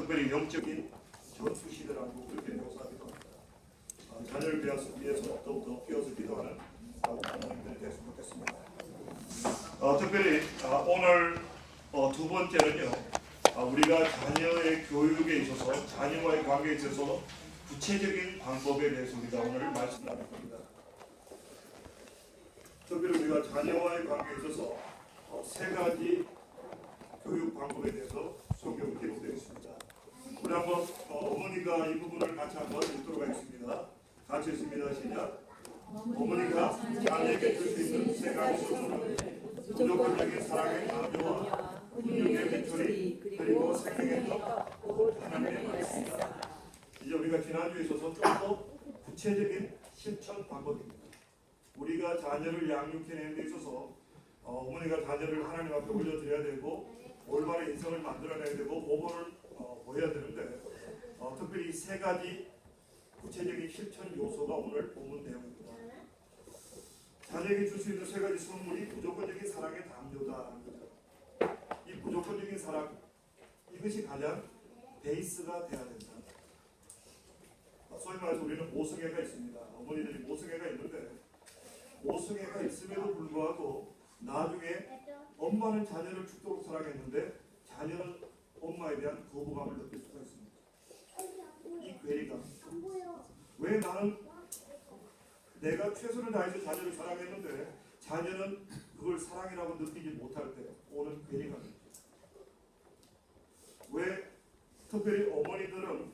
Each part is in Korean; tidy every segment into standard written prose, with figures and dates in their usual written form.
특별히 영적인 전투 시대라고 그렇게 묘사하기도 합니다. 자녀를 위해서 더욱더 끼어서 기도하는 부모님들이 됐으면 좋겠습니다. 특별히 오늘 두 번째는요, 우리가 자녀의 교육에 있어서 자녀와의 관계에 있어서 구체적인 방법에 대해서 우리가 오늘 말씀 나눌 겁니다. 특별히 우리가 자녀와의 관계에 있어서 세 가지 교육 방법에 대해서 성경에 기록되어 있습니다. 우리 한번 어머니가 이 부분을 같이 한번 읽도록 하겠습니다. 같이 읽습니다. 시작. 어머니가 자녀에게 줄 수 있는 세 가지 소원은 무조건적인 사랑의 강조와 훈육의 매초리 그리고 생명의 떡 하나님의 말씀입니다. 이제 우리가 지난주에 있어서 좀 더 구체적인 실천 방법입니다. 우리가 자녀를 양육해내는 데 있어서 어머니가 자녀를 하나님 앞에 올려드려야 되고 올바른 인성을 만들어내야 되고 모범을 보여야 되는데 특별히 세 가지 구체적인 실천 요소가 오늘 본문 내용입니다. 자녀에게 줄 수 있는 세 가지 선물이 무조건적인 사랑의 담요다라는 거죠. 이 무조건적인 사랑, 이것이 가장 베이스가 돼야 된다. 소위 말해서 우리는 모성애가 있습니다. 어머니들이 모성애가 있는데 모성애가 있음에도 불구하고 나중에 엄마는 자녀를 죽도록 사랑했는데 자녀는 엄마에 대한 거부감을 느낄 수가 있습니다. 이 괴리감. 왜 나는 내가 최선을 다해서 자녀를 사랑했는데 자녀는 그걸 사랑이라고 느끼지 못할 때 오는 괴리감입니다. 왜 특별히 어머니들은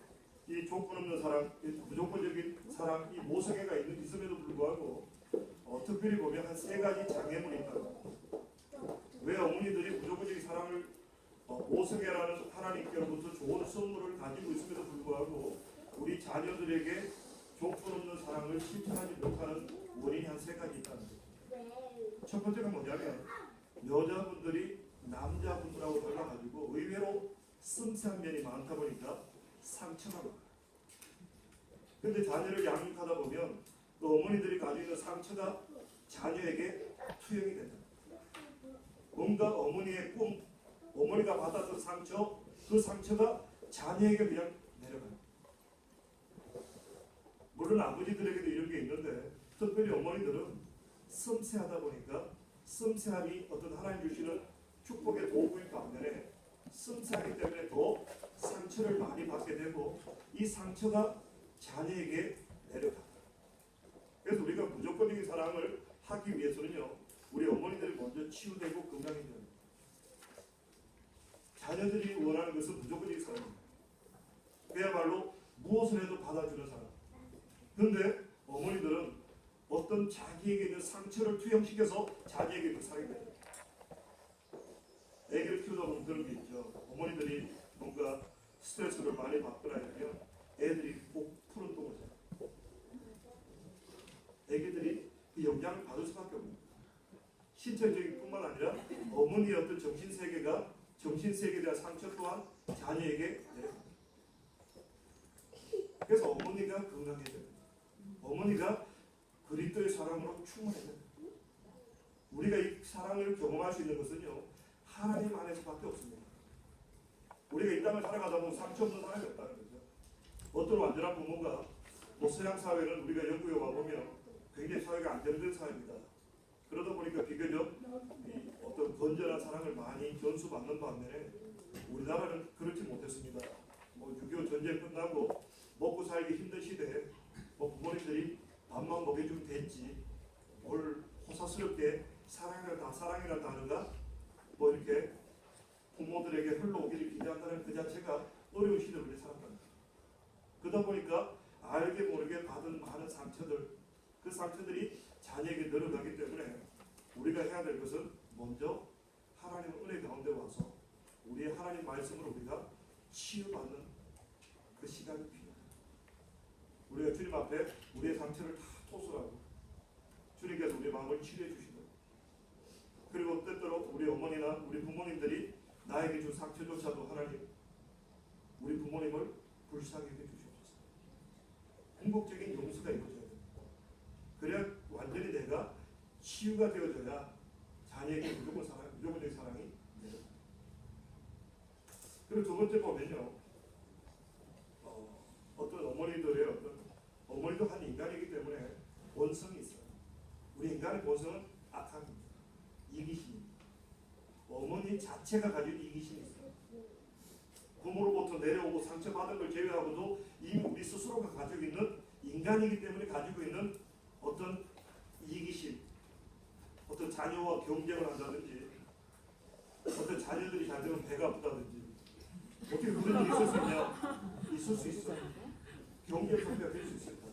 이 조건 없는 사랑, 무조건적인 사랑, 이 모성애가 있음에도 불구하고 특별히 보면 한 세 가지 장애물이 있다. 왜 어머니들이 무조건적인 사랑을 모성애라는 하나님께로부터 좋은 선물을 가지고 있음에도 불구하고 우리 자녀들에게 조건 없는 사랑을 실천하지 못하는 원인이 한 세 가지 있다는 거죠. 첫 번째가 뭐냐면 여자분들이 남자분들하고 달라가지고 의외로 섬세한 면이 많다 보니까 상처가 많아요. 그런데 자녀를 양육하다 보면 그 어머니들이 가지고 있는 상처가 자녀에게 투영이 된다. 뭔가 어머니의 꿈, 어머니가 받았던 상처, 그 상처가 자녀에게 그냥 내려가요. 물론 아버지들에게도 이런 게 있는데 특별히 어머니들은 섬세하다 보니까 섬세함이 어떤 하나님 주시는 축복의 도구일 반면에 섬세하기 때문에 더 상처를 많이 받게 되고 이 상처가 자녀에게 내려간다. 그래서 우리가 무조건적인 사랑을 하기 위해서는요, 우리 어머니들이 먼저 치유되고 건강해져야 합니다. 자녀들이 원하는 것은 무조건적인 사랑입니다. 그야말로 무엇을 해도 받아주는 사랑. 그런데 어머니들은 어떤 자기에게 있는 상처를 투영시켜서 자녀에게 그 사랑이 됩니다. 애기를 키우다 보면 그런 게 있죠. 어머니들이 뭔가 스트레스를 많이 받거나 이러면 애들이 꼭 푸른 똥을 싸요. 애기들이 그 영향을 받을 수밖에 없는 거예요. 신체적인 뿐만 아니라 어머니의 어떤 정신세계에 대한 상처 또한 자녀에게 내려갑니다. 그래서 어머니가 건강해져야 됩니다. 어머니가 그리스도의 사랑으로 충만해야 됩니다. 우리가 이 사랑을 경험할 수 있는 것은요, 하나님 안에서밖에 없습니다. 우리가 이 땅을 살아가다 보면 상처 없는 사람이 없다는 거죠. 어떤 완전한 부모가 서양 사회는 우리가 영국에 와보면 굉장히 사회가 안정된 사회입니다. 그러다 보니까 비교적 어떤 건전한 사랑을 많이 전수받는 반면에 우리나라는 그렇지 못했습니다. 6.25 전쟁 끝나고 먹고 살기 힘든 시대에 부모님들이 밥만 먹여주면 됐지 뭘 호사스럽게 사랑이라는 단어가 이렇게 부모들에게 흘러오기를 기대한다는 그 자체가 어려운 시대를 우리 살았다. 그러다 보니까 알게 모르게 받은 많은 상처들, 그 상처들이 자녀에게 늘어가기 때문에 우리가 해야 될 것은 먼저 하나님의 은혜 가운데 와서 우리의 하나님 말씀으로 우리가 치유받는 그 시간이 필요합니다. 우리가 주님 앞에 우리의 상처를 다 토설하고 주님께서 우리의 마음을 치료해 주시고 그리고 때때로 우리 어머니나 우리 부모님들이 나에게 준 상처조차도 하나님 우리 부모님을 불쌍히 해주시옵소서. 행복적인 용서가 이루어져야 됩니다. 그래야 완전히 내가 치유가 되어져야 자녀에게 무조건적인 사랑이 내려갑니다. 그리고 두 번째 보면요, 어머니들의 어머니도 한 인간이기 때문에 본성이 있어요. 우리 인간의 본성은 악합니다. 이기심입니다. 어머니 자체가 가진 이기심이 있어요. 부모로부터 내려오고 상처받은 걸 제외하고도 이미 우리 스스로가 가지고 있는 인간이기 때문에 가지고 있는 어떤 이기심, 어떤 자녀와 경쟁을 한다든지, 어떤 자녀들이 잘 되면 배가 아프다든지, 어떻게 그런 일이 있을 수 있냐? 있을 수 있어. 경쟁 상대가 될 수 있을까?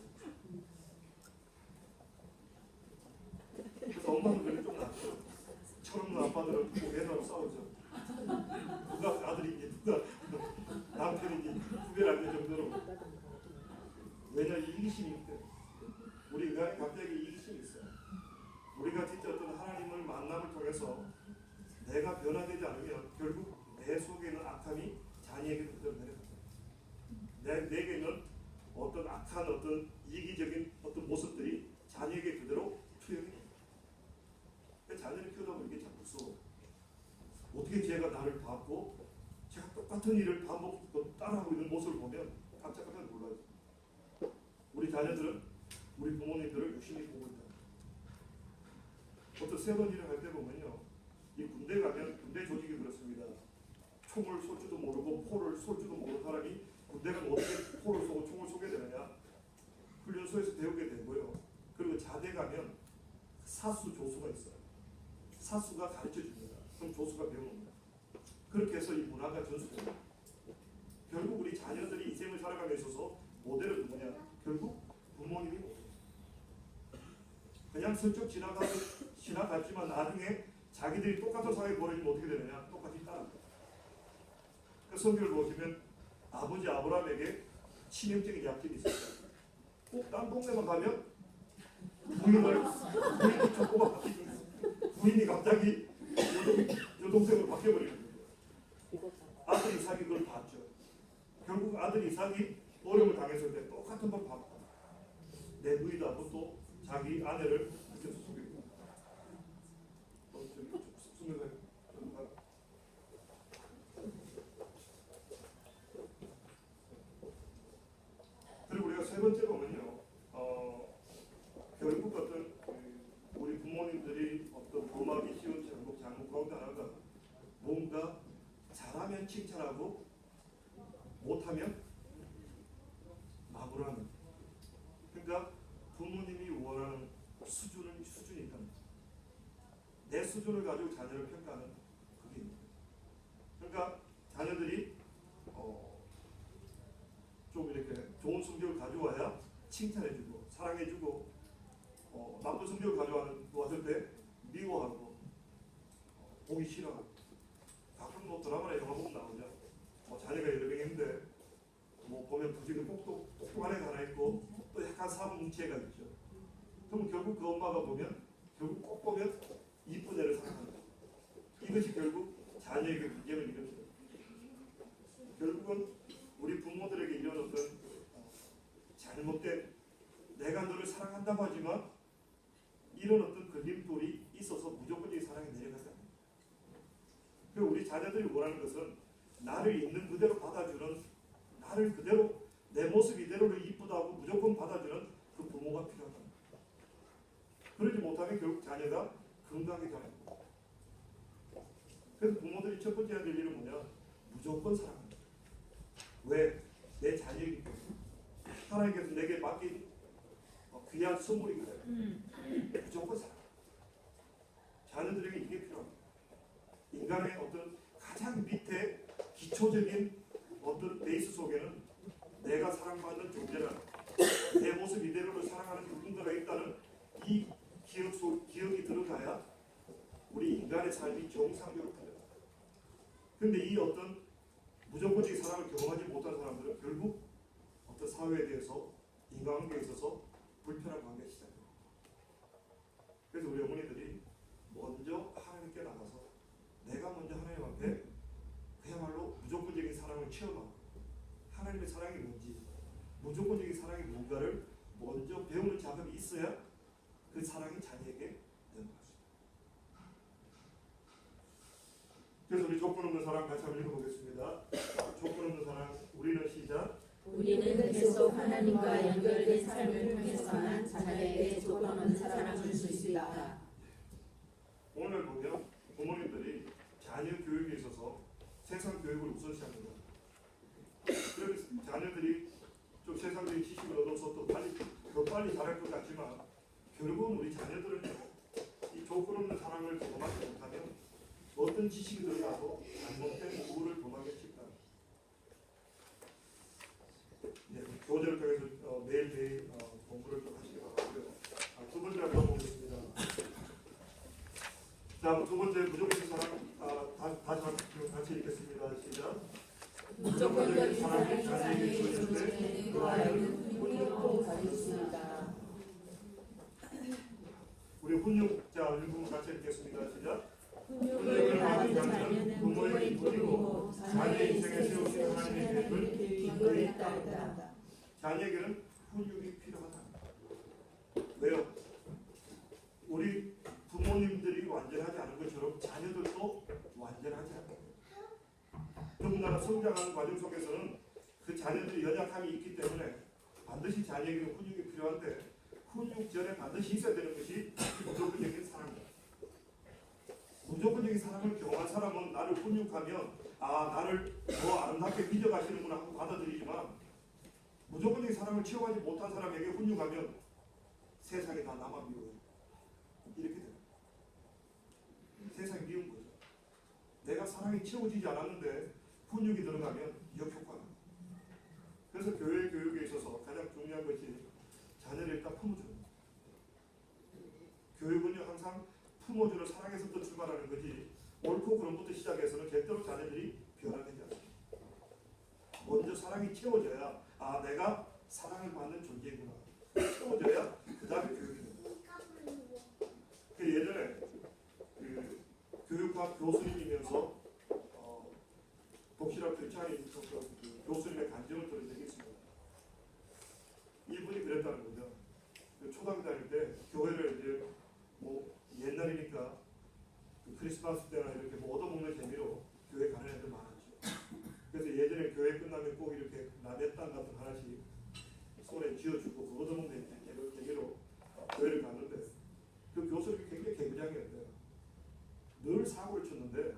그래서 엄마는 그게 좀 낫죠. 철없는 아빠들은 꼭 애들하고 싸우죠. 누가 아들인지 누가 남편인지 구별 안 될 정도로. 왜냐, 이기심이 있기 때문에. 우리 인간이 갑자기 이기심이 있어요. 우리가 진짜 어떤 하나님을 만남을 통해서 내가 변화되지 않으면 결국 내 속에 있는 악함이 자녀에게도 그대로 내려갑니다. 내게 있는 어떤 악한 어떤 이기적인 어떤 모습들이 자녀에게 그대로 투영이 됩니다. 자녀를 키우다 보면 이게 참 무서워. 어떻게 제가 나를 봤고 제가 똑같은 일을 반복 따라하고 있는 모습을 보면 깜짝깜짝 놀라요. 우리 자녀들은 우리 부모님들을 유심히 보고 있다. 어떤 새로운 일을 할 때 보면요, 이 군대 가면 군대 조직이 그렇습니다. 총을 쏠 줄도 모르고 포를 쏠 줄도 모르는 사람이 군대 가면 어떻게 포를 쏘고 총을 쏘게 되느냐? 훈련소에서 배우게 되고요. 그리고 자대 가면 사수 조수가 있어요. 사수가 가르쳐 줍니다. 그럼 조수가 배웁니다. 그렇게 해서 이 문화가 전수됩니다. 결국 우리 자녀들이 인생을 살아가면서 있어서 모델은 누구냐? 결국 부모님이 모델. 그냥 슬쩍 지나갔지만 나중에 자기들이 똑같은 상황에 벌어지면 어떻게 되느냐? 똑같이 따라합니다. 그 성경을 보시면 아버지 아브라함에게 치명적인 약점이 있었어요. 꼭 딴 동네만 가면 부인이 족보가 바뀌는 거예요. 부인이 갑자기 여동생으로 바뀌어버리는 거예요. 아들 이삭이 그걸 봤죠. 결국 아들 이삭이 어려움을 당했을 때 똑같은 걸 봤다. 내 부인도 하고 또 자기 아내를 이렇게 속이고. 그리고 우리가 세 번째 보면요, 결국 어떤 우리 부모님들이 어떤 범하기 쉬운 잘못 가운데 하나가 뭔가 잘하면 칭찬하고 못하면 마구라는. 그러니까 부모님이 원하는 수준이 있다는 거죠. 내 수준을 가지고 자녀를 평가하는 그게 있는 거예요. 그러니까 자녀들이 좀 이렇게 좋은 성적을 가져와야 칭찬해주고 사랑해주고, 나쁜 성적을 가져왔을 때 미워하고 보기 싫어하고. 가끔 뭐 드라마나 영화 보면 나오죠. 자녀가 여러 명인데 보면 부지가 똑똑한 애가 하나 있고 또 약간 사문뭉치애가 있죠. 그럼 결국 그 엄마가 보면 결국 꼭 보면 이쁜 애를 사랑한다. 이것이 결국 자녀에게 문제를 일으킵니다. 결국은 우리 부모들에게 이런 어떤 잘못된, 내가 너를 사랑한다고 하지만 이런 어떤 걸림돌이 있어서 무조건적인 사랑이 내려가지 않습니다. 그리고 우리 자녀들이 원하는 것은 나를 있는 그대로 받아주는, 나를 그대로 내 모습 이대로를 이쁘다고 무조건 받아주는 그 부모가 필요하다. 그러지 못하면 결국 자녀가 건강하게 자라는 거예요. 그래서 부모들이 첫 번째 해야 될 일은 뭐냐? 무조건 사랑한다. 왜? 내 자녀이기 때문에. 하나님께서 내게 맡긴 귀한 선물이기 때문에 무조건 사랑. 자녀들에게 이게 필요합니다. 인간의 어떤 가장 밑에 기초적인 어떤 베이스 속에는 내가 사랑받는 존재라, 내 모습 이대로를 사랑하는 누군가가 있다는 이 기억이 들어가야 우리 인간의 삶이 정상적으로 풀려요. 그런데 이 어떤 무조건적인 사랑을 경험하지 못한 사람들은 결국 어떤 사회에 대해서, 인간관계에 있어서 불편한 관계가 시작돼요. 그래서 우리 어머니들이 먼저 하나님께 나가서 내가 먼저 하나님 앞에 그야말로 무조건적인 사랑을 체험하고 하나님의 사랑이 뭔지, 무조건적인 사랑이 뭔가를 먼저 배우는 작업이 있어야 그 사랑이 자녀에게 넘어갈 수 있습니다. 그래서 우리 조건 없는 사랑 같이 한번 읽어보겠습니다. 조건 없는 사랑, 우리는 시작. 우리는 계속 하나님과 연결된 삶을 통해서만 자녀에게 조건 없는 사랑을 줄 수 있다. 오늘 보면 부모님들이 자녀 교육에 있어서 세상 교육을 우선시합니다. 그래서 자녀들이 좀 세상적인 지식을 얻어서 더 빨리 자랄 것 같지만 결국은 우리 자녀들은요, 이 조건 없는 사랑을 경험하지 못하면 어떤 지식이 들어가도 잘못된 우를 범하게 쉽다. 네, 교재를 통해서 매일매일 공부를 좀 하시기 바라고요. 두 번째 한번 보겠습니다. 자, 두 번째 무조건적인 사랑, 같이 읽겠습니다. 시작. 무조건적인 사랑이 자녀에게 주어질 때 그 아이는 훈육하고 가르쳤습니다. 우리 훈육자 읽으면 같이 읽겠습니다. 시작. 훈육을 받은 자녀는 부모의 기쁨이고 자녀의 인생에 세우신 하나님의 계획을 기꺼이 따른다. 자녀에게는 훈육이 필요하다. 왜요? 우리 부모님들이 완전하지 않은 것처럼 자녀들도 완전하지 않아요. 더군다나 성장하는 과정 속에서는 그 자녀들이 연약함이 있기 때문에 반드시 자녀에게는 훈육이 필요한데 훈육 전에 반드시 있어야 되는 것이 무조건적인 사랑입니다. 무조건적인 사랑을 경험한 사람은 나를 훈육하면 나를 더 아름답게 빚어가시는구나 하고 받아들이지만 무조건적인 사랑을 체험하지 못한 사람에게 훈육하면 세상에 다 나만 미워요. 이렇게 돼요. 세상이 미운 거죠. 내가 사랑이 채워지지 않았는데 훈육이 들어가면 역효과가 나요. 그래서 교회 교육에 있어서 가장 중요한 것이 자녀를 일단 품어주는 거예요. 교육은요 항상 품어주는 사랑에서부터 출발하는 거지 옳고 그름부터 시작해서는 절대로 자녀들이 변화되지 않습니다. 먼저 사랑이 채워져야 내가 사랑을 받는 존재이구나 채워져야 그 다음에 교육이 됩니다. 예전에 교육학 교수님이면서 독실학 교차의 교수님의 간증을 들은 적이 있습니다. 이분이 그랬다는 거죠. 초등학교 다닐 때 교회를 이제 옛날이니까 크리스마스 때나 이렇게 얻어먹는 재미로 교회 가는 애들 많았죠. 그래서 예전에 교회 끝나면 꼭 이렇게 나룻땅 같은 하나씩 손에 쥐어주고 그 얻어먹는 재미로 교회를 갔는데 그 교수님이 굉장히 개구장이었대요. 늘 사고를 쳤는데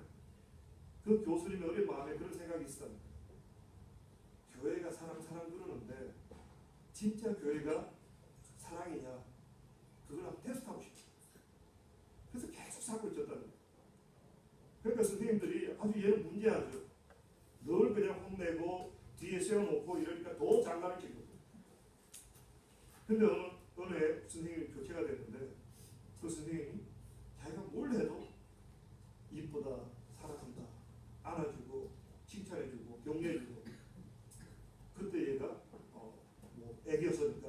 그 교수님의 어린 마음에 그런 생각이 있었답니다. 교회가 사랑 그러는데 진짜 교회가 사랑이냐 그걸 한번 테스트하고 싶다. 그래서 계속 사고를 쳤다는 거예요. 그러니까 선생님들이 아주 얘는 문제하죠. 늘 그냥 혼내고 뒤에 세워놓고 이러니까 더 장난을 치고. 근데 어느 해 선생님이 교체가 됐는데 그 선생님이 자기가 뭘 해도 이쁘다, 사랑한다, 안아주고 칭찬해주고 격려해주고. 그때 얘가 애기였으니까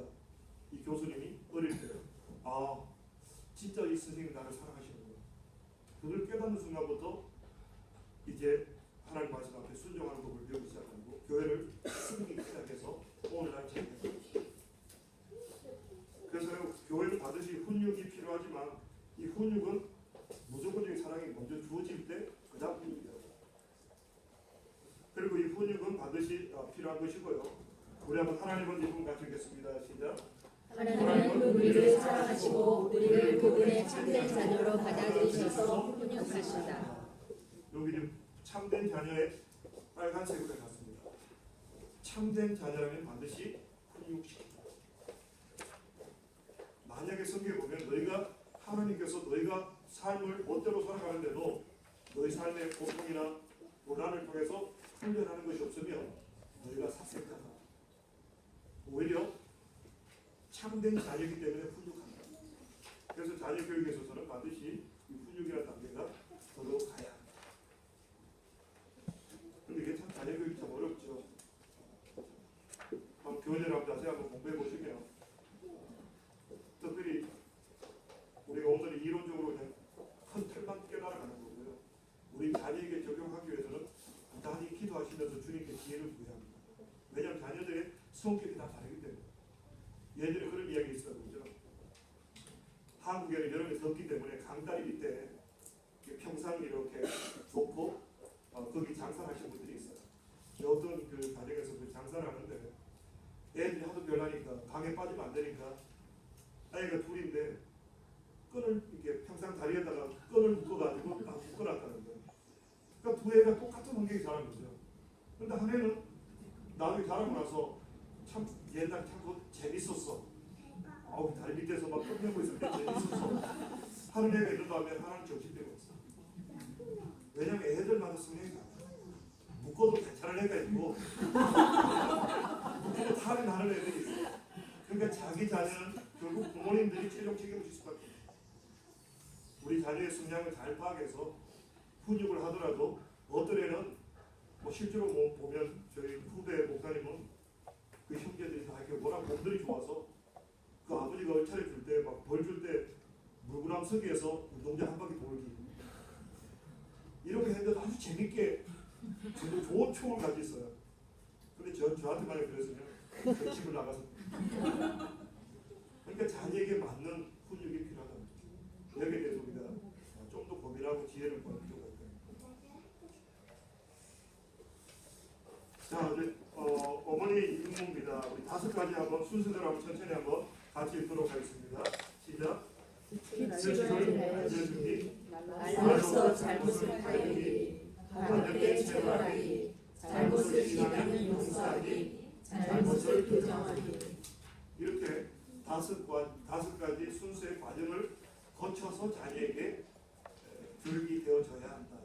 이 교수님이 어릴 때 진짜 이 선생님이 나를 사랑하시는구나. 그걸 깨닫는 순간부터 이제 하나님 말씀 앞에 순종하는 법을 배우기 시작하고 교회를 섬기기 시작해서 오늘날 재밌습니다. 그래서 교회는 반드시 훈육이 필요하지만 이 훈육은 무조건적인 사랑이 먼저 주어질 때 그 다음 훈육이 돼요. 그리고 이 훈육은 반드시 필요한 것이고요. 우리 한번 하나님은 이분 같이 읽겠습니다. 시작. 하나님은 우리를 사랑하시고 우리를 그분의 참된 자녀로 받아들이셔서 훈육하신다. 여기 참된 자녀의 빨간색으로 해놨습니다. 참된 자녀라면 반드시 훈육시킨다. 만약에 성경에 보면 너희가 하나님께서 너희가 삶을 멋대로 살아가는데도 너희 삶의 고통이나 고난을 통해서 훈련하는 것이 없으면 너희가 사색하다. 오히려 참된 자녀이기 때문에 훈육한다. 그래서 자녀 교육에 있어서는 반드시 이 훈육이라는 단계가 더더욱 가야 합니다. 근데 이게 참 자녀 교육이 참 어렵죠. 교재를 한번 자세히 한번 공부해 보시면 특별히 우리가 오늘 이론적으로 그냥 큰 틀만 깨달아가는 거고요. 우리 자녀에게 적용하기 위해서는 부단히 기도하시면서 주님께 지혜를 구해야 합니다. 왜냐하면 자녀들의 성격이 다 다르기 때문에. 예전에 그런 이야기 있었거든요. 한국에는 여름에 덥기 때문에 강다리 밑에 평상 이렇게 놓고 거기 장사를 하시는 분들이 있어요. 어떤 그 가정에서 그 장사를 하는데 애들이 하도 변하니까 강에 빠지면 안 되니까 아이가 둘인데 끈을 이렇게 평상 다리에다가 끈을 묶어가지고 딱 묶어놨다는 거예요. 그러니까 두 애가 똑같은 환경에 자란 거죠. 그런데 한 애는 나중에 자라고 나서 참 옛날 참 그거 재밌었어. 아우 다리 밑에서 막 끈내고 있을 때 재밌었어. 하는 애가 있는 다음에 하나는 정신병이 없어. 왜냐면 애들마다 성향이 달라. 묶어도 괜찮은 애가 있고 묶어도 탈이 나는 애들이 있어. 그러니까 자기 자녀는 결국 부모님들이 최종 책임을 질 수밖에 없어. 우리 자녀의 성향을 잘 파악해서 훈육을 하더라도 어떤 애는 뭐 실제로 뭐 보면 저희 후배 목사님은 그 형제들이 다 이렇게 워낙 몸들이 좋아서 그 아버지가 얼차려 줄 때 막 벌 줄 때 물구나무서기에서 운동장 한 바퀴 돌기 이렇게 했는데 아주 재밌게 저도 좋은 총을 가지고 있어요. 근데 저한테 만약 그랬으면 그 집을 나가서 그러니까 자녀에게 맞는 훈육이 필요하다. 여기에 대해서 우리가 좀 더 고민하고 지혜를 구할 필요가 있다. 자, 이제 어머니 임무입니다. 우리 5가지 한번 순서대로 한번 천천히 한번 같이 읽도록 하겠습니다. 시작. 규칙을 알려주기, 말로써 잘못을 하여기, 가볍게 체벌하기, 잘못을 시인하면 용서하기, 잘못을 교정하기. 이렇게 5가지 순서의 과정을 거쳐서 자녀에게 교육이 되어져야 한다.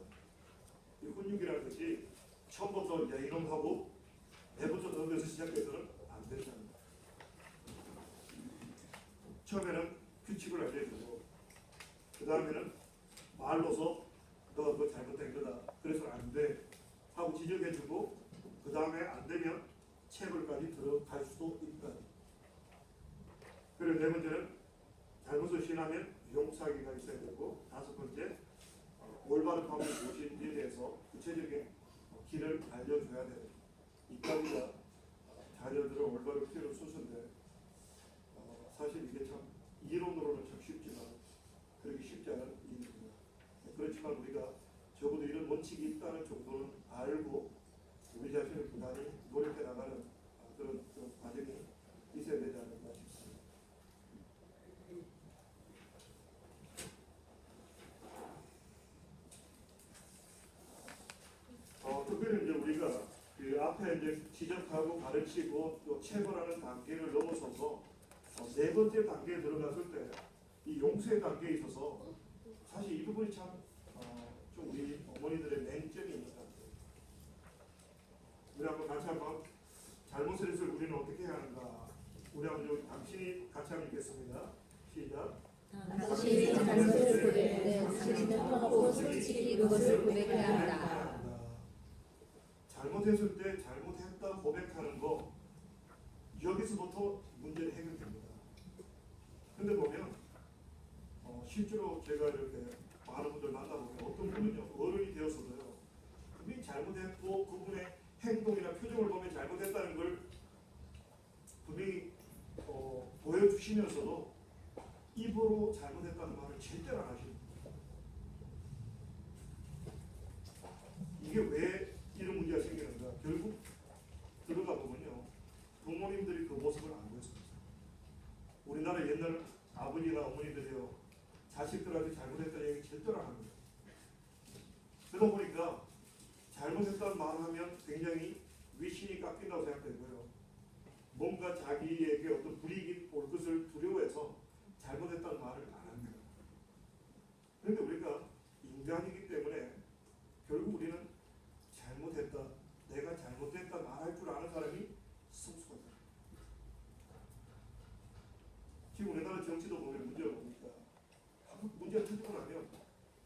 이 훈육이라는 것이 처음부터 이제 이놈하고 내부터 넣어서 시작해서는 안 된다는 거예요. 처음에는 규칙을 알려주고 그 다음에는 말로서 너 그거 잘못된 거다. 그래서 안 돼. 하고 지적해주고 그 다음에 안 되면 체벌까지 들어갈 수도 있다. 그리고 4번째는 잘못을 시인하면 용서하기가 있어야 되고 5번째 올바른 방법이 무엇인지에 대해서 구체적인 길을 알려줘야 돼요. 이까지가 자녀들을 올바로 키우는 순서인데 사실 이게 참 이론으로는 참 쉽지만 그렇게 쉽지 않은 일입니다. 그렇지만 우리가 적어도 이런 원칙이 있다는 정도는 알고 우리 자신을 부단히 노력해 나가는 그런 과정이 있어야 되지 않을까 싶습니다. 특별히 이제 우리가 그 앞에 이제 지적하고 가르치고 또 체벌하는 단계를 넘어서서 4번째 단계에 들어갔을 때 이 용서의 단계에 있어서 사실 이 부분이 참 좀 우리 어머니들의 맹점이 있는 것 같아요. 우리 한번 같이 한번 잘못을 했을 우리는 어떻게 해야 하는가? 우리 한번 당신이 같이 한번 읽겠습니다. 시작. 당신이 잘못을 고백해 당신은 꼭 솔직히 그것을 고백해야 한다. 잘못했을 때 잘못했다 고백하는 거 여기서부터 문제는 해결됩니다. 근데 보면 실제로 제가 이렇게 많은 분들 만나보면 어떤 분은요 어른이 되어서도요 분명히 잘못했고 그분의 행동이나 표정을 보면 잘못했다는 걸 분명히 보여주시면서도 입으로 잘못했다는 말을 절대로 안 하십니다. 이게 왜 이런 문제가 생기는가? 결국 들어가 보면요 부모님들이 그 모습을 안 보였습니다. 우리나라 옛날 아버지나 어머니들이요 자식들한테 잘못했다는 얘기 절대로 안 합니다. 그러다 보니까 잘못했다는 말을 하면 굉장히 위신이 깎인다고 생각되고요. 뭔가 자기에게 어떤 불이익이 올 것을 두려워해서 잘못했다는 말을 안 합니다. 그런데 우리가 인간이기 때문에 결국 우리는 잘못했다, 내가 잘못했다 말할 줄 아는 사람이 성숙하다. 지금 우리나라 정치도 보면 문제가 뭡니까? 문제가 터지고 나면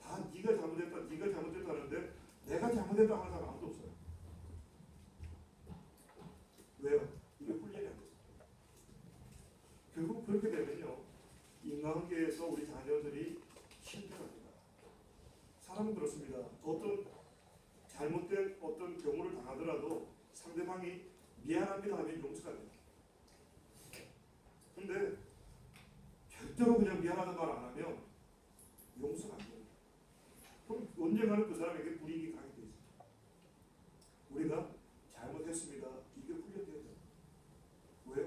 다 네가 잘못했다, 네가 잘못했다 하는데 내가 잘못했다 하는 사람 아무도 없어요. 왜요? 이게 훈련이 안 됐어요. 결국 그렇게 되면요 인간관계에서 우리 자녀들이 힘들어합니다. 사람은 그렇습니다. 어떤 잘못된 어떤 경우를 당하더라도 상대방이 미안합니다 하면 용서가 돼요. 근데 절대로 그냥 미안하다는 말 안 하면 용서가 안 돼요. 그럼 언젠가는 그 사람에게 불이익이 가게 돼 있어요. 우리가 잘못했습니다. 이게 훈련돼야 돼요. 왜?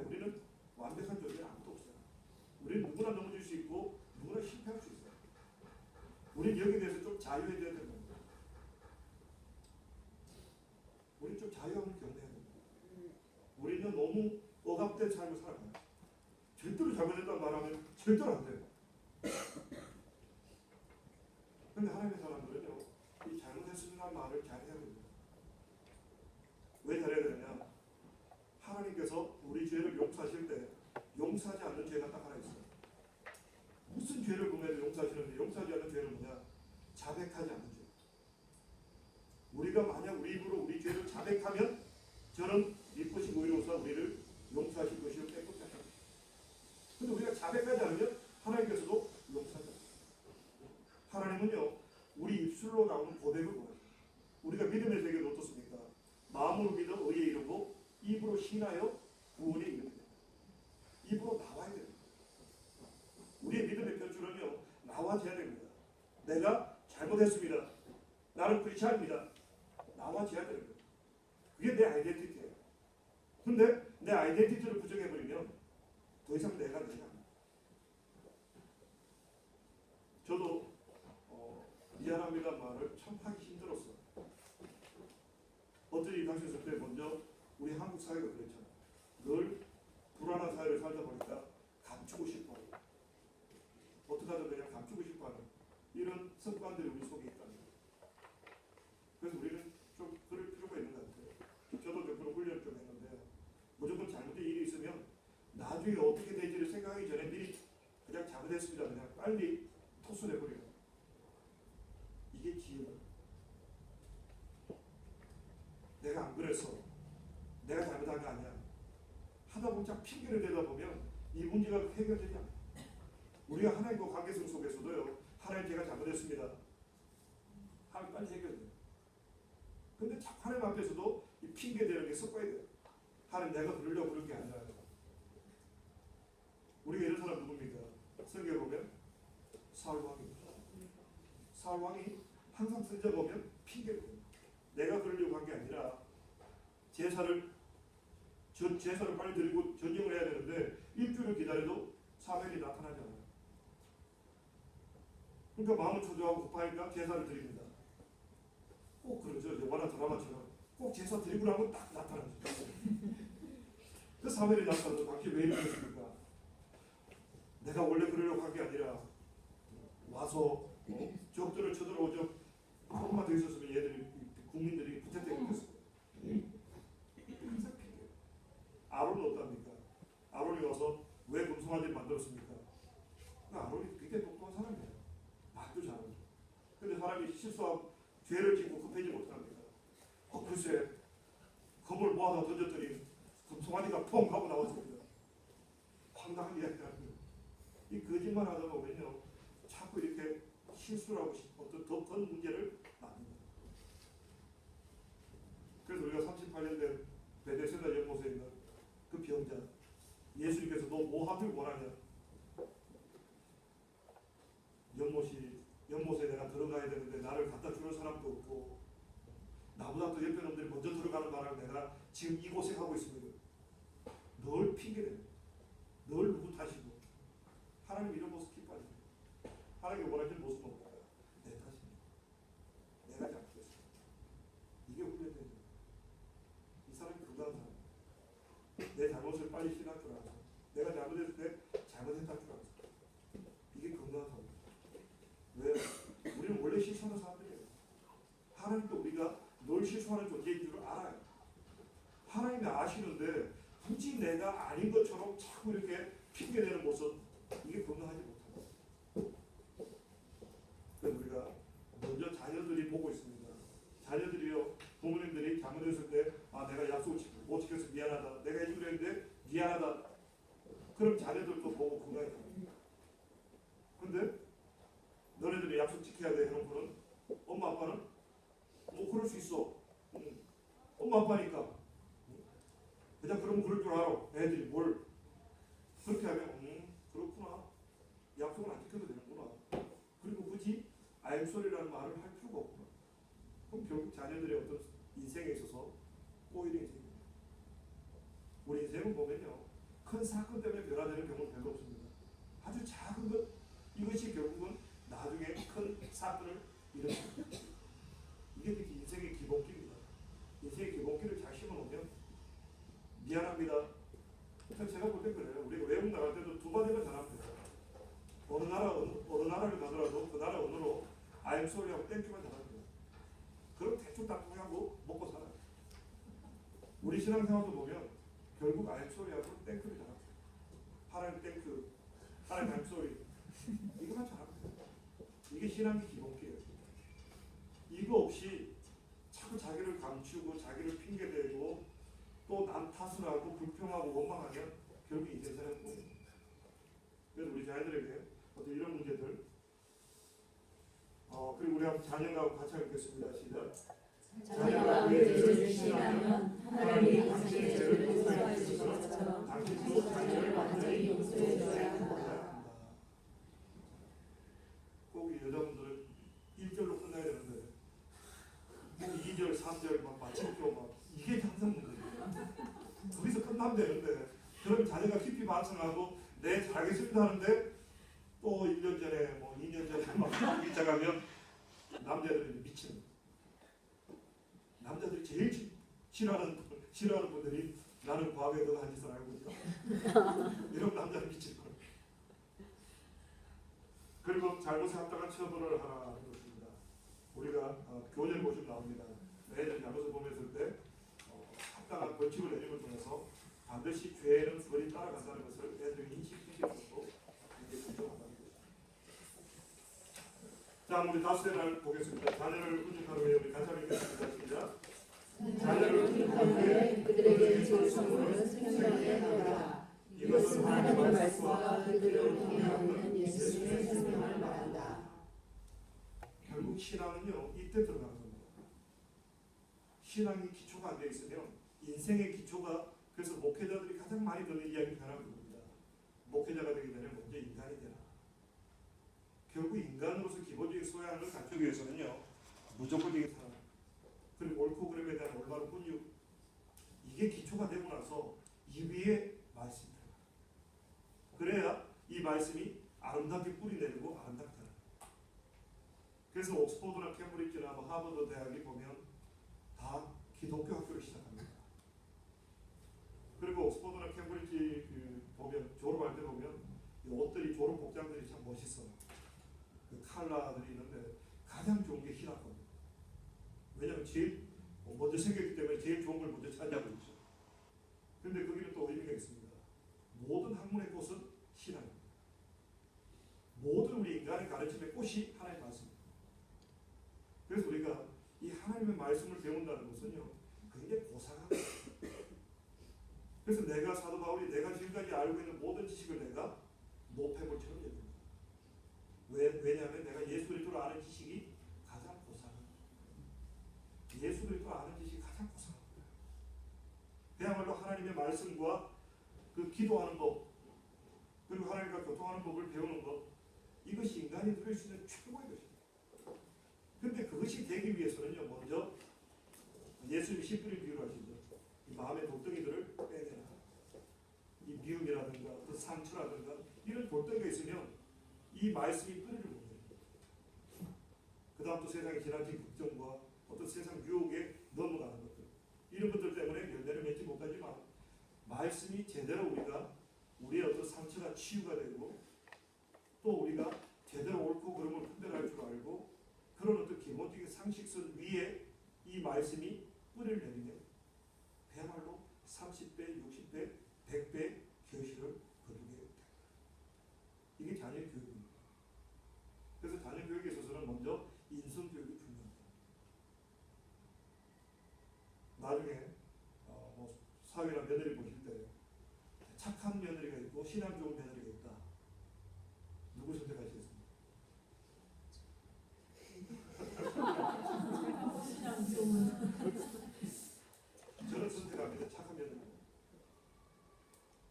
우리는 너무 억압된 삶을 살아가요. 절대로 잘못했다는 말하면 절대로 안 돼요. 근데 하나님의 사람들은요, 이 잘못했습니다는 말을 잘 해야 됩니다. 왜 잘해야 되느냐? 하나님께서 우리 죄를 용서하실 때 용서하지 않는 죄가 딱 하나 있어요. 무슨 죄를 보면 용서하시는데 용서하지 않는 죄는 뭐냐? 자백하지 않는 죄. 우리가 만약 우리 입으로 우리 죄를 자백하면 저는 미쁘시고 의로우사 우리를 용서하실 것이요 깨끗하실 것이요. 근데 우리가 자백하지 않으면 하나님께서도 용서하지 않아요. 하나님은요, 우리 입술로 나오는 고백을 보여요. 우리가 믿음의 세계는 어떻습니까? 마음으로 믿어 의에 이르고 입으로 신하여 구원에 이르게 됩니다. 입으로 나와야 됩니다. 우리의 믿음의 표출은요, 나와져야 됩니다. 내가 잘못했습니다. 나는 크리스찬입니다. 나와져야 됩니다. 그게 내 아이덴티티예요. 근데 내 아이덴티티를 부정해버리면 더 이상 내가 아닙니다. 저도 미안합니다 말을 참 하기 힘들었어요. 어떤 일이 당시였을 때 먼저 우리 한국 사회가 그랬잖아요. 늘 불안한 사회를 살다 보니까 감추고 싶어요. 어떻게 하든 그냥 감추고 싶어하는 이런 습관들이 우리 속에 있다는 거예요. 그래서 우리는 좀 그럴 필요가 있는 것 같아요. 저도 몇 번 훈련을 좀 했는데 무조건 잘못된 일이 있으면 나중에 어떻게 될지를 생각하기 전에 미리 그냥 잘못했습니다. 그냥 빨리 토스내버려요. 이게 지혜다. 내가 안 그랬어. 내가 잘못한 게 아니야. 하다 보면 참 핑계를 대다 보면 이 문제가 해결되지 않아요. 우리가 하나님과 관계성 속에서도요. 하나님 제가 잘못했습니다. 하면 빨리 해결돼요. 근데 자꾸 하나님 앞에서도 이 핑계 대는 게 섞어야 돼요. 하나님 내가 그러려고 그런 게 아니라. 우리가 이런 사람 누굽니까? 성경에 보면 사울왕입니다. 사울왕이 항상 성경 보면 핑계를 대요. 내가 그러려고 한 게 아니라 제사를 빨리 드리고 전쟁을 해야 되는데 일주일을 기다려도 사무엘이 나타나지 않아요. 그러니까 마음을 초조하고 급하니까 제사를 드립니다. 꼭 그러죠. 영화나 드라마처럼 꼭 제사 드리고 나면 딱 나타나죠. 그 사무엘이 나타나서 당신 왜 이러셨습니까? 내가 원래 그러려고 한 게 아니라 와서 적들을 쳐들어오죠. 조금만 더 있었으면 얘들이 국민들이 부채때가 됐을 거예요. 항상 핑계예요. 아론은 어떠합니까? 아론이 와서 왜 금송아지를 만들었습니까? 아론이 굉장히 똑똑한 사람이에요. 말도 잘하죠. 근데 사람이 실수하고 죄를 짓고 급해지면 어떡합니까? 글쎄 검을 모아서 던졌더니 금송아지가 펑 하고 나왔습니다. 황당한 이야기라는 거예요. 이 거짓말 하다 보면요 자꾸 이렇게 실수를 하고 어떤 더 큰 문제를 만듭니다. 그래서 우리가 38년 된 베데스다 연못에 있는 그 병자 예수님께서 너 뭐 하길 원하냐? 연못에 내가 들어가야 되는데 나를 갖다 주는 사람도 없고 나보다 또 옆에 놈들이 먼저 들어가는 바람에 내가 지금 이곳에 가고 있습니다. 늘 핑계대요. 늘 누구 탓이고 하나님 이런 모습 기뻐하십니다. 하나님이 원하시는 모습은 뭘까요? 내 탓입니다. 내가 잘못했습니다. 이게 훈련되죠. 이 사람이 건강한 사람. 내 잘못을 빨리 신할 줄 알아서 내가 잘못했을 때 잘못했다는 줄 알아서 이게 건강한 사람. 왜? 우리는 원래 실수하는 사람들이에요. 하나님도 우리가 늘 실수하는 존재인 줄 알아요. 하나님이 아시는데 굳이 내가 아닌 것처럼 자꾸 이렇게 핑계대는 모습 이게 건강하지 못합니다. 그래서 우리가 먼저 자녀들이 보고 있습니다. 자녀들이요 부모님들이 잘못했을 때 내가 약속을 못 지켜서 미안하다. 내가 해주려 했는데 미안하다. 그럼 자녀들도 보고 건강해집니다. 근데 너네들이 약속 지켜야 돼 해놓고는 엄마 아빠는 그럴 수 있어. 엄마 아빠니까 그냥 그러면 그럴 줄 알아. 애들이 뭘 그렇게 하면 그렇구나. 약속은 안 지켜도 되는구나. 그리고 굳이 알소리라는 말을 할 필요가 없구나. 그럼 결국 자녀들의 어떤 인생에 있어서 꼬이는 인생입니다. 우리 인생은 보면요 큰 사건 때문에 변화되는 경우는 별로 없습니다. 아주 작은 것 이것이 결국은 나중에 큰 사건을 일으킵니다. 이게 인생의 기본기입니다. 인생의 기본기를 잘 심어놓으면 미안합니다. I'm sorry하고 땡큐만 잘하는 거야. 그럼 대충 딱딱하고 먹고 살아. 우리 신앙생활도 보면 결국 I'm sorry하고 땡큐를 잘하고 하나님 땡큐, 하나님 I'm sorry 이거만 잘하고 이게 신앙의 기본기예요. 이거 없이 자꾸 자기를 감추고 자기를 핑계대고 또 남 탓을 하고 불평하고 원망하면 결국 이 세상은 뭐. 그래서 우리 자녀들에게 어떤 이런 문제들 그리고 우리 한번 자녀하고 같이 읽겠습니다. 시작. 자녀가 그의 죄를 지시하면 하나님이 당신의 죄를 용서해 주신 것처럼 당신도 자녀를 완전히 용서해 줘야 한다. 꼭 여자분들은 1절로 끝나야 되는데 뭐 2절, 3절 막 마침표 막 이게 항상 문제예요. 거기서 끝나면 되는데 그럼 자녀가 깊이 반성하고 네 잘하겠습니다 하는데 또 1년 전에 뭐 2년 전에 막 시작하면 남자들이 미치는 거예요. 남자들이 제일 싫어하는 분들이 나는 과거에 너가 한 짓을 알고 있다. 이런 남자는 미칠 거예요. 그리고 잘못에 합당한 처벌을 하라 하는 것입니다. 우리가 교훈을 보시면 나옵니다. 애들 잘못을 보면서 때 합당한 벌칙을 내림을 통해서 반드시 죄는 벌이 따라간다는 것을 애들에게 인식시키는 것도 굉장히 중요하다는 것입니다. 자, 우리 다섯 날 보겠습니다. 자녀를 훈육하는 후에 우리 같이 한번 읽겠습니다. 시작. 자녀를 훈육한 후에 그들에게 좋은 선물을 생명에 넣어라. 이것은 하나님의 말씀과 그들을 통해 얻는 예수님의 생명을 말한다. 결국 신앙은요 이때 들어가는 겁니다. 신앙이 기초가 안 되어 있으면 인생의 기초가 그래서 목회자들이 가장 많이 듣는 이야기가 하나 그겁니다. 목회자가 되기 전에 먼저 인간이 되라. 결국 인간으로서 기본적인 소양을 갖추기 위해서는요 무조건적인 사랑 그리고 옳고 그름에 대한 올바른 훈육 이게 기초가 되고 나서 이 위에 말씀이 들어가요. 그래야 이 말씀이 아름답게 뿌리 내리고 아름답게 들어가요. 그래서 옥스퍼드나 캠브리지나 하버드 대학이 보면 다 기독교 학교를 시작합니다. 그리고 옥스퍼드나 캠브리지 보면 졸업할 때 보면 이 옷들이 졸업 복장들이 참 멋있어요. 그 칼라들이 있는데 가장 좋은 게 희락거든요. 왜냐하면 제일 먼저 생겼기 때문에 제일 좋은 걸 먼저 차지하고 있죠. 그런데 거기는 또 의미가 있습니다. 모든 학문의 꽃은 신앙입니다. 모든 우리 인간의 가르침의 꽃이 하나님의 말씀입니다. 그래서 우리가 이 하나님의 말씀을 배운다는 것은요 굉장히 고상한 거예요. 그래서 내가 사도 바울이 내가 지금까지 알고 있는 모든 지식을 내가 노폐물처럼 여깁니다. 왜냐하면 내가 예수 그리스도를 아는 지식이 가장 고상한 거예요. 예수 그리스도를 아는 지식이 가장 고상한 거예요. 그야말로 하나님의 말씀과 그 기도하는 법 그리고 하나님과 교통하는 법을 배우는 것 이것이 인간이 누릴 수 있는 최고의 것입니다. 그런데 그것이 되기 위해서는요 먼저 예수님이 씨 뿌린 비유를 하시죠. 이 마음의 돌덩이들을 빼내라. 이 미움이라든가 그 상처라든가 이런 돌덩이가 있으면 이 말씀이 뿌리를 못 내립니다. 그 다음 또 세상의 지나친 걱정과 어떤 세상 유혹에 넘어가는 것들 이런 것들 때문에 열매를 맺지 못하지만 말씀이 제대로 우리의 어떤 상처가 치유가 되고 또 우리가 제대로 옳고 그름을 분별할 줄 알고 그런 어떤 기본적인 상식선 위에 이 말씀이 뿌리를 내리면 그야말로 30배, 60배, 100배 결실을 거두게 됩니다. 이게 자녀 교육입니다. 그래서 자녀 교육에 있어서는 먼저 인성 교육이 중요합니다. 나중에 사회나 며느리 보실 때 착한 며느리가 있고 신앙 좋은 며느리가 있다. 누구 선택하시겠습니까? 저는 선택합니다. 착한 며느리.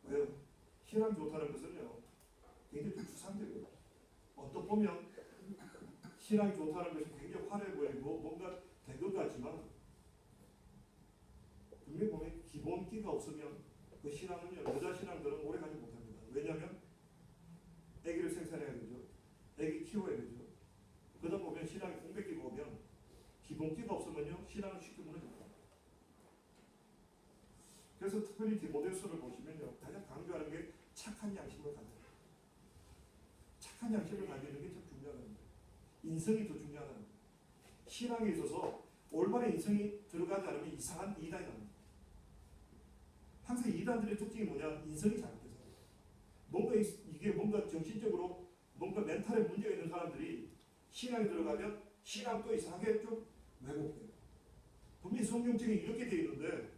왜요? 신앙 좋다는 것은요 굉장히 좀 추상적이에요. 어떤 보면 신앙이 좋다는 것이 굉장히 화려해 보이고 뭔가 된 것 같지만 분명히 보면 기본기가 없으면 그 신앙은요 여자 신앙들은 오래 가지 못합니다. 왜냐하면 아기를 생산해야 되죠. 아기 키워야 되죠. 그러다 보면 신앙이 공백기가 오면 기본기가 없으면요 신앙은 쉽게 무너집니다. 그래서 특별히 디모데서를 보시면요 가장 강조하는 게 착한 양심을 가져요. 착한 양심을 가지는 게 참 중요합니다. 인성이 더 중요하다는 거예요. 신앙에 있어서 올바른 인성이 들어가지 않으면 이상한 이단이 납니다. 항상 이단들의 특징이 뭐냐? 인성이 잘못돼서. 뭔가 이게 뭔가 정신적으로 뭔가 멘탈에 문제가 있는 사람들이 신앙에 들어가면 신앙도 이상하게 좀 왜곡돼요. 분명히 성경책에 이렇게 되어 있는데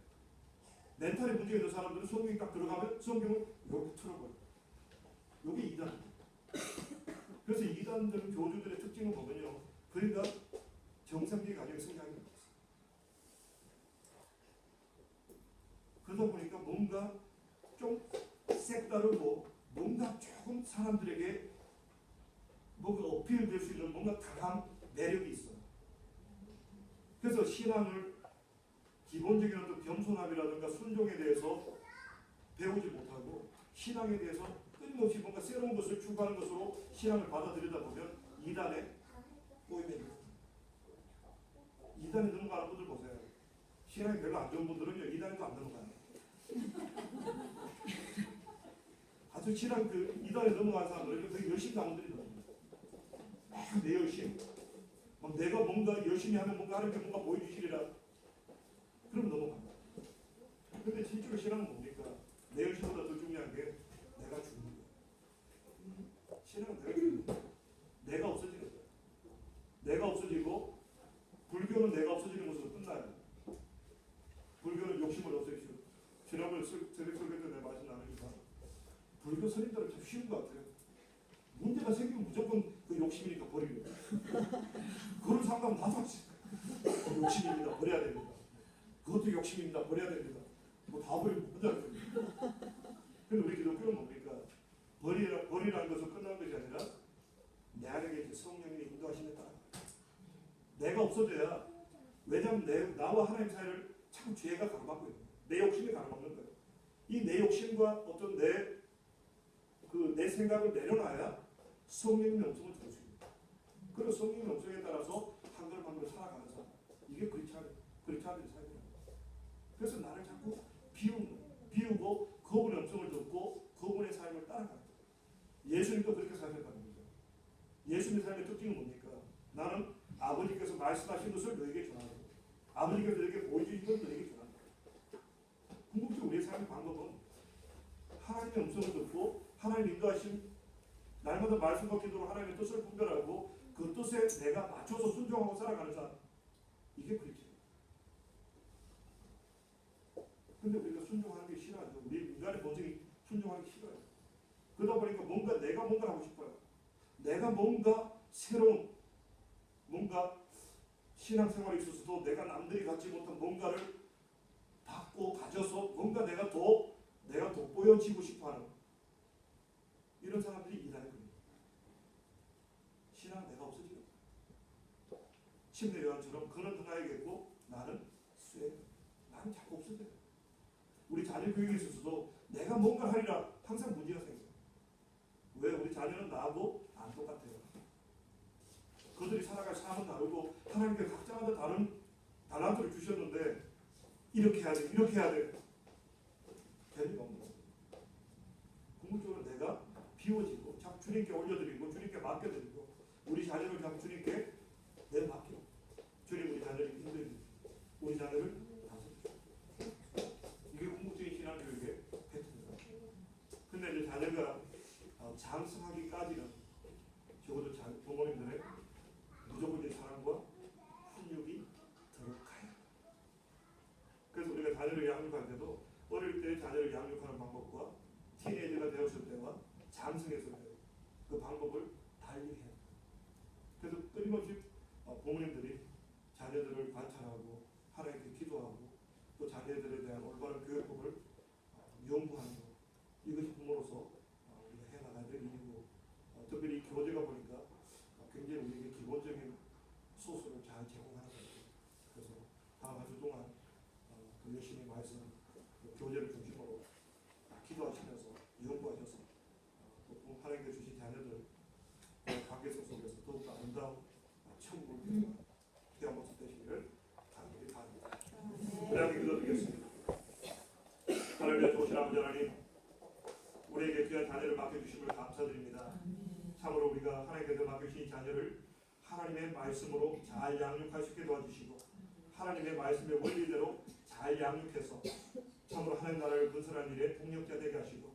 멘탈에 문제가 있는 사람들은 성경이 딱 들어가면 성경을 이렇게 틀어버려요. 이게 이단입니다. 그래서 이단들은 교주들의 특징은 뭐냐면 그러니까 정상적인 가정에 성장이 없어요. 그러다 보니까 뭔가 좀 색다르고 뭔가 조금 사람들에게 뭔가 어필될 수 있는 뭔가 강한 매력이 있어요. 그래서 신앙을 기본적인 어떤 겸손함이라든가 순종에 대해서 배우지 못하고 신앙에 대해서 끊임없이 뭔가 새로운 것을 추구하는 것으로 신앙을 받아들이다 보면 이단에 꼬이게 됩니다. 이단에 넘어가는 분들 보세요. 신앙이 별로 안 좋은 분들은요, 이단에도 안 넘어가요. 아주 신앙 이단에 넘어간 사람들은 되게 열심히 하는 분들이 넘어갑니다. 내 열심. 막 내가 뭔가 열심히 하면 뭔가 하나님께 뭔가 보여주시리라. 그러면 넘어갑니다. 근데 실제로 신앙은 뭡니까? 내 열심보다 더 중요한 게 내가 죽는 거예요. 신앙은 내가 죽는 거예요. 내가 없어지는 거예요. 내가 없어지고 불교는 내가 없어지는 것으로 끝나요. 불교는 욕심을 없애시고 지난번에 새벽 설교 때 내가 말씀 나누니까 불교 스님들은 참 쉬운 것 같아요. 문제가 생기면 무조건 그 욕심이니까 버리려. 그런 상담 나도 하지. 욕심입니다. 버려야 됩니다. 그것도 욕심입니다. 버려야 됩니다. 뭐 다 버리면 혼자 됩니다. 근데 우리 기독교는 뭡니까? 버리라는 것은 끝난 것이 아니라 내 안에 계신 성령의 인도하심에 따라 내가 없어져야, 왜냐하면 나와 하나님 사이를 자꾸 죄가 가로막고 있는 거예요. 내 욕심이 가로막는 거예요. 이 내 욕심과 어떤 내 생각을 내려놔야 성령의 음성을 들을 수 있습니다. 그리고 성령의 음성에 따라서 한 걸음 한 걸음 살아가는 사람. 이게 그렇지 않은 삶이에요. 그래서 나를 자꾸 비우고 그분의 음성을 듣고 그분의 삶을 따라가는 거예요. 예수님도 그렇게 사셨다는 거죠. 예수님의 삶의 특징은 뭡니까? 나는 아버지께서 말씀하신 것을 너에게 전하고 아버지께서 너에게 보여주신 것을 너에게 전한다. 궁극적으로 우리의 삶의 방법은 하나님의 음성을 듣고 하나님 인도하신 날마다 말씀과 기도로 하나님의 뜻을 분별하고 그 뜻에 내가 맞춰서 순종하고 살아가는 삶. 이게 그렇죠. 근데 우리가 순종하는 게 싫어하죠. 우리 인간의 본성이 순종하기 싫어요. 그러다 보니까 내가 뭔가 하고 싶어요. 내가 뭔가 새로운 뭔가 신앙생활에 있어서도 내가 남들이 갖지 못한 뭔가를 받고 가져서 뭔가 내가 돋보여지고 싶어하는 이런 사람들이 이단에 겁니다. 신앙 내가 없어지는 거예요. 침례 요한처럼 그는 흥하여겠고 나는 쇠. 나는 자꾸 없어져요. 우리 자녀 교육에 있어서도 내가 뭔가 하리라 항상 문제가 생겨요. 왜? 우리 자녀는 나하고 안 똑같아요. 그들이 살아갈 삶은 다르고 하나님께서 각자마다 다른 달란트를 주셨는데 이렇게 해야 돼, 이렇게 해야 돼. 되는 없는 거예요. 궁극적으로 내가 비워지고 자꾸 주님께 올려드리고 주님께 맡겨드리고 우리 자녀를 자꾸 주님께 내맡겨. 주님 우리 자녀를 힘들게 우리 자녀를 다스려주세요. 이게 궁극적인 신앙교육의 패턴입니다. 근데 이제 자녀가 장성하기까지는 적어도 부모님들의 무조건적인 사랑과 훈육이 들어가요. 그래서 우리가 자녀를 양육할 때도 어릴 때 자녀를 양육하는 방법과 티네이저가 되었을 때와 장성했을 때 그 방법을 달리 해야 돼요. 그래서 끊임없이 부모님들이 자녀들을 관찰하고 하나님께 기도하고 또 자녀들에 대한 올바른 교육법을 연구하는 것, 이것이 부모로서 우리가 해나가야 될 일이고 특별히 교재가 보니까 굉장히 우리에게 기본적인 소스를 잘 제공하는 것 같아요. 그래서 다음 한 주 동안 열심히 말씀 교재를 중심으로 기도하시면서 연구하셔서 또 하나님께 주신 자녀들 관계성 속에서 더욱더 아름다운 천국을 태어난 모습 되시기를 간절히 바랍니다. 하나님께 기도드리겠습니다. 하나님의 좋으신 아버지 하나님, 우리에게 귀한 자녀를 맡겨주심을 감사드립니다. 참으로 우리가 하나님께서 맡겨주신 자녀를 하나님의 말씀으로 잘 양육할 수 있게 도와주시고 하나님의 말씀의 원리대로 잘 양육해서 참으로 하나님 나라를 건설하는 일에 동력자 되게 하시고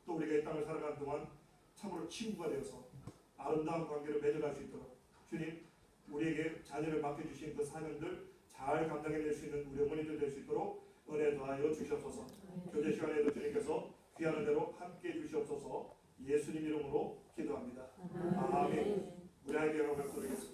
또 우리가 이 땅을 살아가는 동안 참으로 친구가 되어서 아름다운 관계를 맺어갈 수 있도록 주님 우리에게 자녀를 맡겨주신 그 사명들 잘 감당해낼 수 있는 우리 어머니들 될 수 있도록 은혜 더하여 주시옵소서. 교제 시간에도 주님께서 귀한 은혜로 함께해 주시옵소서. 예수님 이름으로 기도합니다. 아멘. 우리 아이에게 한번 기도하겠습니다.